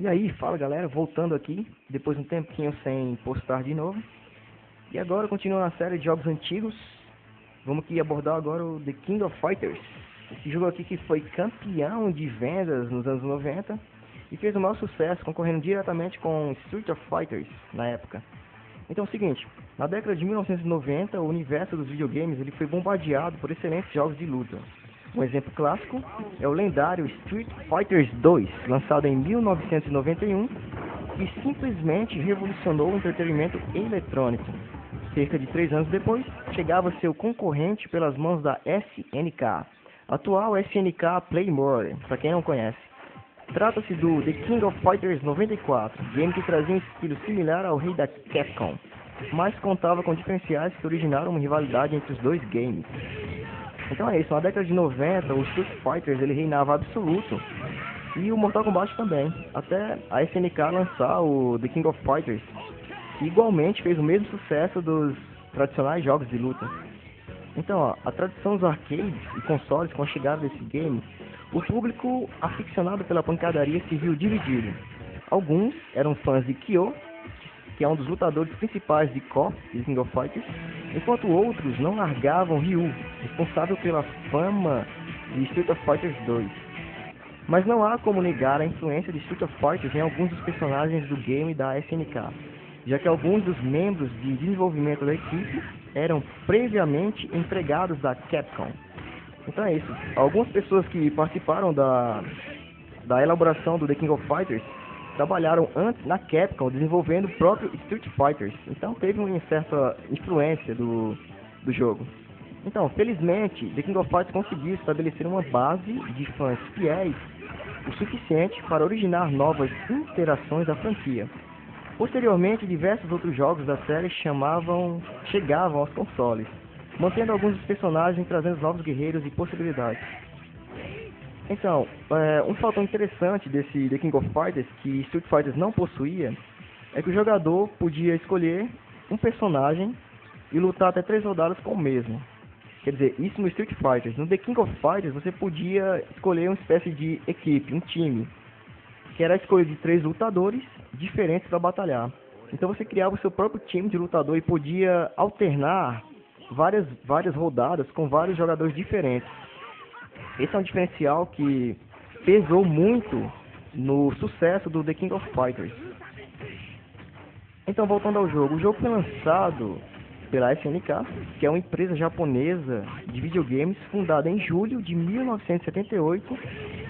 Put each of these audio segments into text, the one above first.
E aí, fala galera, voltando aqui, depois de um tempinho sem postar de novo. E agora, continuando a série de jogos antigos, vamos aqui abordar agora o The King of Fighters. Esse jogo aqui que foi campeão de vendas nos anos 90 e fez o maior sucesso, concorrendo diretamente com Street of Fighters na época. Então é o seguinte, na década de 1990, o universo dos videogames ele foi bombardeado por excelentes jogos de luta. Um exemplo clássico é o lendário Street Fighter 2, lançado em 1991, que simplesmente revolucionou o entretenimento eletrônico. Cerca de 3 anos depois, chegava seu concorrente pelas mãos da SNK, atual SNK Playmore, para quem não conhece. Trata-se do The King of Fighters 94, game que trazia um estilo similar ao rei da Capcom, mas contava com diferenciais que originaram uma rivalidade entre os dois games. Então é isso, na década de 90, o Street Fighter ele reinava absoluto, e o Mortal Kombat também, até a SNK lançar o The King of Fighters, que igualmente fez o mesmo sucesso dos tradicionais jogos de luta. Então, ó, a tradição dos arcades e consoles com a chegada desse game, o público aficionado pela pancadaria se viu dividido. Alguns eram fãs de Kyo, que é um dos lutadores principais de KOF, The King of Fighters, enquanto outros não largavam Ryu, responsável pela fama de Street of Fighter 2. Mas não há como negar a influência de Street of Fighter em alguns dos personagens do game da SNK, já que alguns dos membros de desenvolvimento da equipe eram previamente empregados da Capcom. Então é isso, algumas pessoas que participaram da elaboração do The King of Fighters trabalharam antes na Capcom desenvolvendo o próprio Street Fighters, então teve uma certa influência do jogo. Então, felizmente, The King of Fighters conseguiu estabelecer uma base de fãs fiéis o suficiente para originar novas interações da franquia. Posteriormente, diversos outros jogos da série chegavam aos consoles, mantendo alguns dos personagens e trazendo novos guerreiros e possibilidades. Então, um fator interessante desse The King of Fighters que Street Fighter não possuía é que o jogador podia escolher um personagem e lutar até 3 rodadas com o mesmo. Quer dizer, isso no Street Fighter. No The King of Fighters você podia escolher uma espécie de equipe, um time, que era a escolha de 3 lutadores diferentes para batalhar. Então você criava o seu próprio time de lutador e podia alternar várias rodadas com vários jogadores diferentes. Esse é um diferencial que pesou muito no sucesso do The King of Fighters. Então, voltando ao jogo, o jogo foi lançado pela SNK, que é uma empresa japonesa de videogames fundada em julho de 1978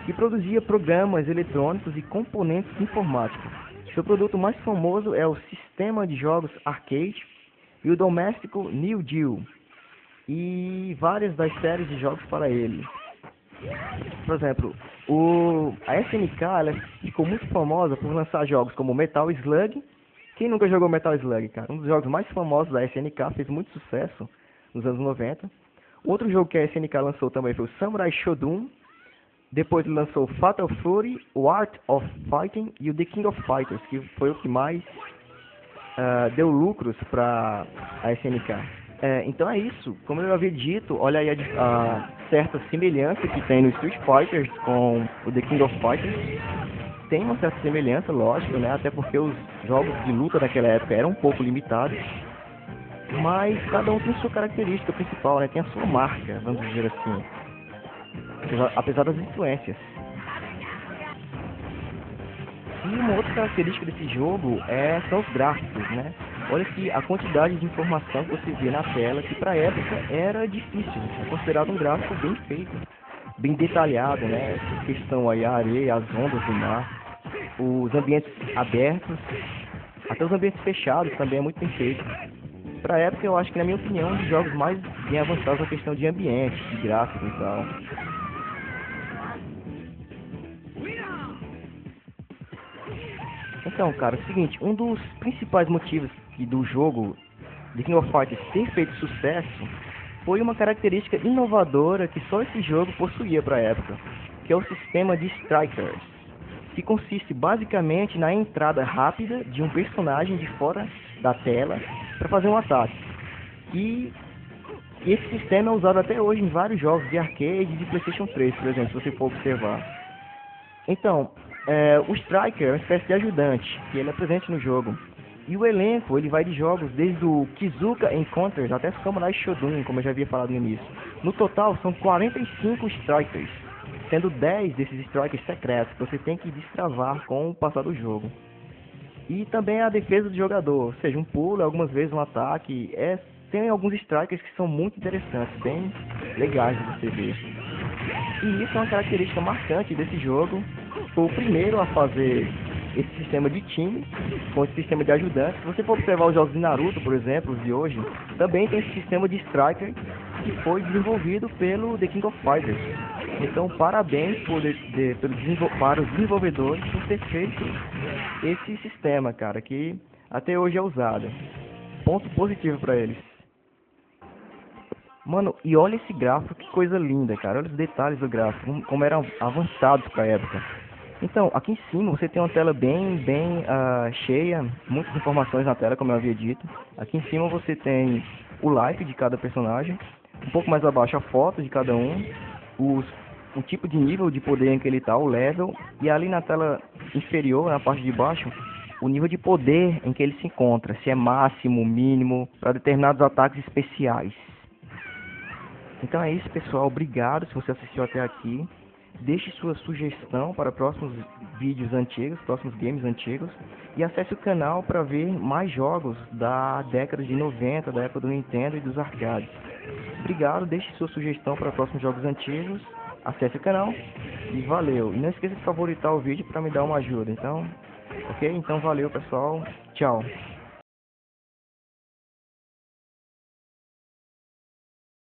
e produzia programas eletrônicos e componentes informáticos. Seu produto mais famoso é o sistema de jogos arcade e o doméstico Neo Geo, e várias das séries de jogos para ele. Por exemplo, a SNK ela ficou muito famosa por lançar jogos como Metal Slug. Quem nunca jogou Metal Slug, cara? Um dos jogos mais famosos da SNK, fez muito sucesso nos anos 90. Outro jogo que a SNK lançou também foi o Samurai Shodown. Depois ele lançou Fatal Fury, o Art of Fighting e o The King of Fighters, que foi o que mais deu lucros para a SNK. Então é isso, como eu havia dito, olha aí a certa semelhança que tem no Street Fighter com o The King of Fighters. Tem uma certa semelhança, lógico, né? Até porque os jogos de luta daquela época eram um pouco limitados, mas cada um tem sua característica principal, né? Tem a sua marca, vamos dizer assim, apesar das influências. E uma outra característica desse jogo são os gráficos, né? Olha que a quantidade de informação que você vê na tela, que para a época era difícil, é considerado um gráfico bem feito, bem detalhado, né? Essa questão aí, a areia, as ondas do mar, os ambientes abertos, até os ambientes fechados também é muito bem feito. Para a época, eu acho que, na minha opinião, um dos jogos mais bem avançados na questão de ambiente, de gráfico e tal. Então, cara, é o seguinte, um dos principais motivos do jogo The King of Fighters ter feito sucesso foi uma característica inovadora que só esse jogo possuía para a época, que é o sistema de Strikers, que consiste basicamente na entrada rápida de um personagem de fora da tela para fazer um ataque. E esse sistema é usado até hoje em vários jogos de arcade e de PlayStation 3, por exemplo, se você for observar. Então, O Striker é uma espécie de ajudante, que ele é presente no jogo. E o elenco, ele vai de jogos desde o Kizuka Encounters até Samurai Shodown, como eu já havia falado no início. No total, são 45 Strikers, sendo 10 desses Strikers secretos, que você tem que destravar com o passar do jogo. E também a defesa do jogador, ou seja, um pulo, algumas vezes um ataque. Tem alguns Strikers que são muito interessantes, bem legais de você ver. E isso é uma característica marcante desse jogo. Foi o primeiro a fazer esse sistema de time, com esse sistema de ajudantes. Se você for observar os jogos de Naruto, por exemplo, os de hoje, também tem esse sistema de Striker que foi desenvolvido pelo The King of Fighters. Então, parabéns para os desenvolvedores por ter feito esse sistema, cara, que até hoje é usado. Ponto positivo para eles. Mano, e olha esse gráfico, que coisa linda, cara. Olha os detalhes do gráfico, como eram avançados para a época. Então, aqui em cima você tem uma tela bem cheia, muitas informações na tela, como eu havia dito. Aqui em cima você tem o life de cada personagem, um pouco mais abaixo a foto de cada um, o tipo de nível de poder em que ele está, o level, e ali na tela inferior, na parte de baixo, o nível de poder em que ele se encontra, se é máximo, mínimo, para determinados ataques especiais. Então é isso, pessoal. Obrigado se você assistiu até aqui. Deixe sua sugestão para próximos vídeos antigos, próximos games antigos. E acesse o canal para ver mais jogos da década de 90, da época do Nintendo e dos arcades. Obrigado, deixe sua sugestão para próximos jogos antigos. Acesse o canal e valeu. E não esqueça de favoritar o vídeo para me dar uma ajuda. Então, ok? Então valeu, pessoal. Tchau.